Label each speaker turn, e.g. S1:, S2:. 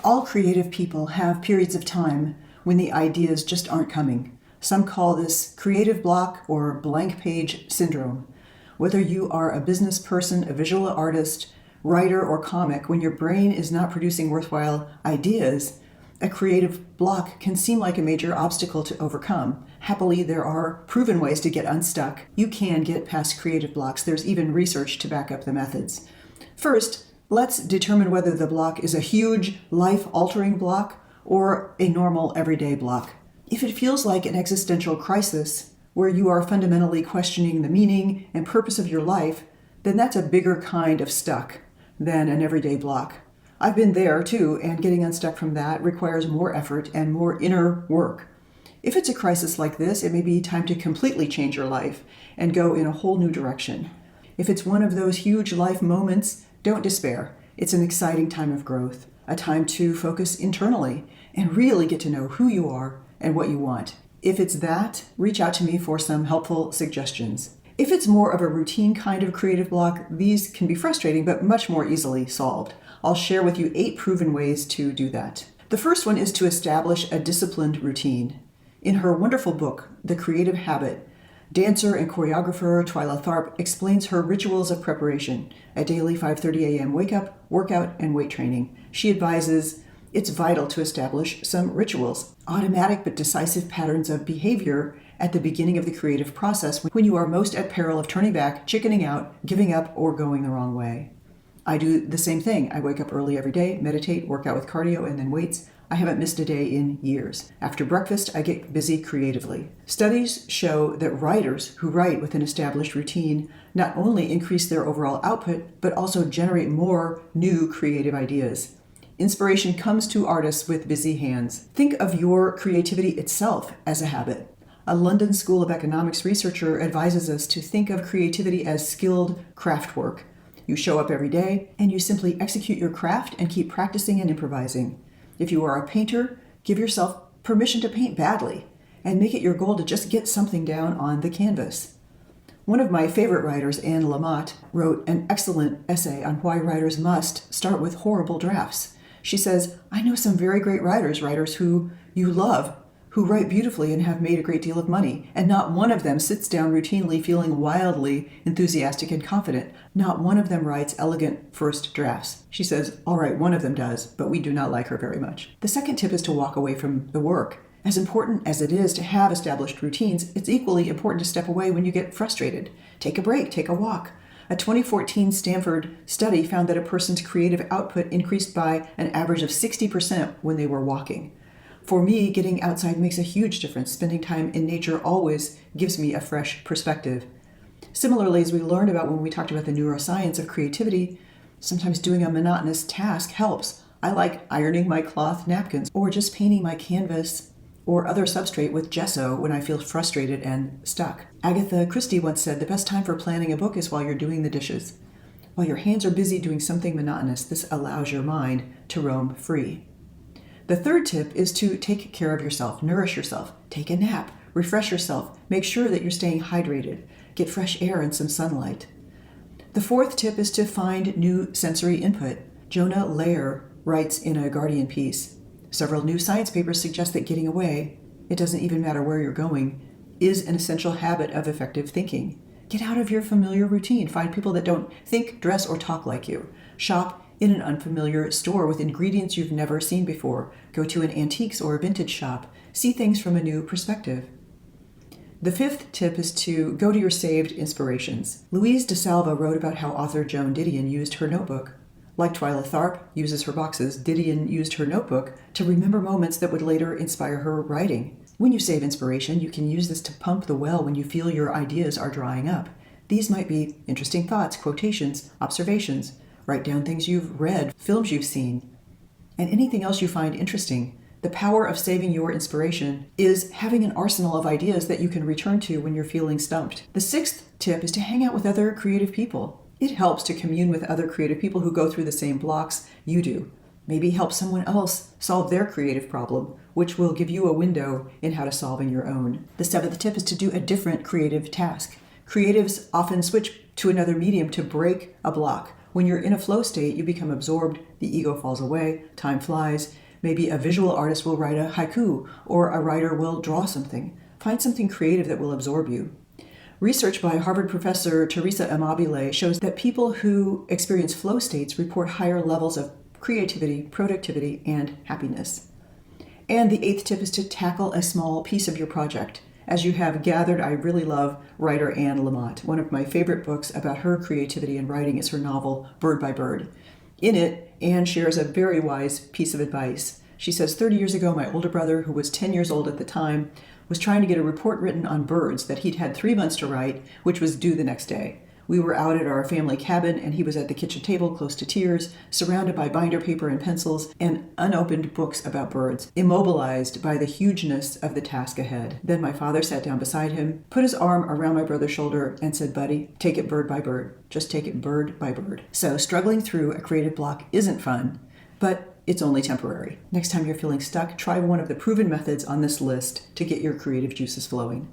S1: All creative people have periods of time when the ideas just aren't coming. Some call this creative block or blank page syndrome. Whether you are a business person, a visual artist, writer, or comic, when your brain is not producing worthwhile ideas, a creative block can seem like a major obstacle to overcome. Happily, there are proven ways to get unstuck. You can get past creative blocks. There's even research to back up the methods. First, let's determine whether the block is a huge, life-altering block or a normal, everyday block. If it feels like an existential crisis, where you are fundamentally questioning the meaning and purpose of your life, then that's a bigger kind of stuck than an everyday block. I've been there too, and getting unstuck from that requires more effort and more inner work. If it's a crisis like this, it may be time to completely change your life and go in a whole new direction. If it's one of those huge life moments, don't despair. It's an exciting time of growth, a time to focus internally and really get to know who you are and what you want. If it's that, reach out to me for some helpful suggestions. If it's more of a routine kind of creative block, these can be frustrating but much more easily solved. I'll share with you 8 proven ways to do that. The first one is to establish a disciplined routine. In her wonderful book, The Creative Habit, dancer and choreographer Twyla Tharp explains her rituals of preparation, a daily 5:30 a.m. wake-up, workout, and weight training. She advises it's vital to establish some rituals, automatic but decisive patterns of behavior at the beginning of the creative process when you are most at peril of turning back, chickening out, giving up, or going the wrong way. I do the same thing. I wake up early every day, meditate, work out with cardio, and then weights. I haven't missed a day in years. After breakfast, I get busy creatively. Studies show that writers who write with an established routine not only increase their overall output, but also generate more new creative ideas. Inspiration comes to artists with busy hands. Think of your creativity itself as a habit. A London School of Economics researcher advises us to think of creativity as skilled craft work. You show up every day and you simply execute your craft and keep practicing and improvising. If you are a painter, give yourself permission to paint badly and make it your goal to just get something down on the canvas. One of my favorite writers, Anne Lamott, wrote an excellent essay on why writers must start with horrible drafts. She says, I know some very great writers who you love, who write beautifully and have made a great deal of money, and not one of them sits down routinely feeling wildly enthusiastic and confident. Not one of them writes elegant first drafts. She says, all right, one of them does, but we do not like her very much. The second tip is to walk away from the work. As important as it is to have established routines, it's equally important to step away when you get frustrated. Take a break, take a walk. A 2014 Stanford study found that a person's creative output increased by an average of 60% when they were walking. For me, getting outside makes a huge difference. Spending time in nature always gives me a fresh perspective. Similarly, as we learned about when we talked about the neuroscience of creativity, sometimes doing a monotonous task helps. I like ironing my cloth napkins or just painting my canvas or other substrate with gesso when I feel frustrated and stuck. Agatha Christie once said, the best time for planning a book is while you're doing the dishes. While your hands are busy doing something monotonous, this allows your mind to roam free. The third tip is to take care of yourself, nourish yourself, take a nap, refresh yourself, make sure that you're staying hydrated, get fresh air and some sunlight. The fourth tip is to find new sensory input. Jonah Lehrer writes in a Guardian piece, several new science papers suggest that getting away, it doesn't even matter where you're going, is an essential habit of effective thinking. Get out of your familiar routine. Find people that don't think, dress, or talk like you. Shop in an unfamiliar store with ingredients you've never seen before. Go to an antiques or vintage shop. See things from a new perspective. The fifth tip is to go to your saved inspirations. Louise DeSalva wrote about how author Joan Didion used her notebook. Like Twyla Tharp uses her boxes, Didion used her notebook to remember moments that would later inspire her writing. When you save inspiration, you can use this to pump the well when you feel your ideas are drying up. These might be interesting thoughts, quotations, observations. Write down things you've read, films you've seen, and anything else you find interesting. The power of saving your inspiration is having an arsenal of ideas that you can return to when you're feeling stumped. The sixth tip is to hang out with other creative people. It helps to commune with other creative people who go through the same blocks you do. Maybe help someone else solve their creative problem, which will give you a window in how to solving your own. The seventh tip is to do a different creative task. Creatives often switch to another medium to break a block. When you're in a flow state, you become absorbed, the ego falls away, time flies. Maybe a visual artist will write a haiku, or a writer will draw something. Find something creative that will absorb you. Research by Harvard professor Teresa Amabile shows that people who experience flow states report higher levels of creativity, productivity, and happiness. And the 8th tip is to tackle a small piece of your project. As you have gathered, I really love writer Anne Lamott. One of my favorite books about her creativity in writing is her novel, Bird by Bird. In it, Anne shares a very wise piece of advice. She says, 30 years ago, my older brother, who was 10 years old at the time, was trying to get a report written on birds that he'd had 3 months to write, which was due the next day. We were out at our family cabin, and he was at the kitchen table, close to tears, surrounded by binder paper and pencils, and unopened books about birds, immobilized by the hugeness of the task ahead. Then my father sat down beside him, put his arm around my brother's shoulder, and said, buddy, take it bird by bird. Just take it bird by bird. So struggling through a creative block isn't fun, but it's only temporary. Next time you're feeling stuck, try one of the proven methods on this list to get your creative juices flowing.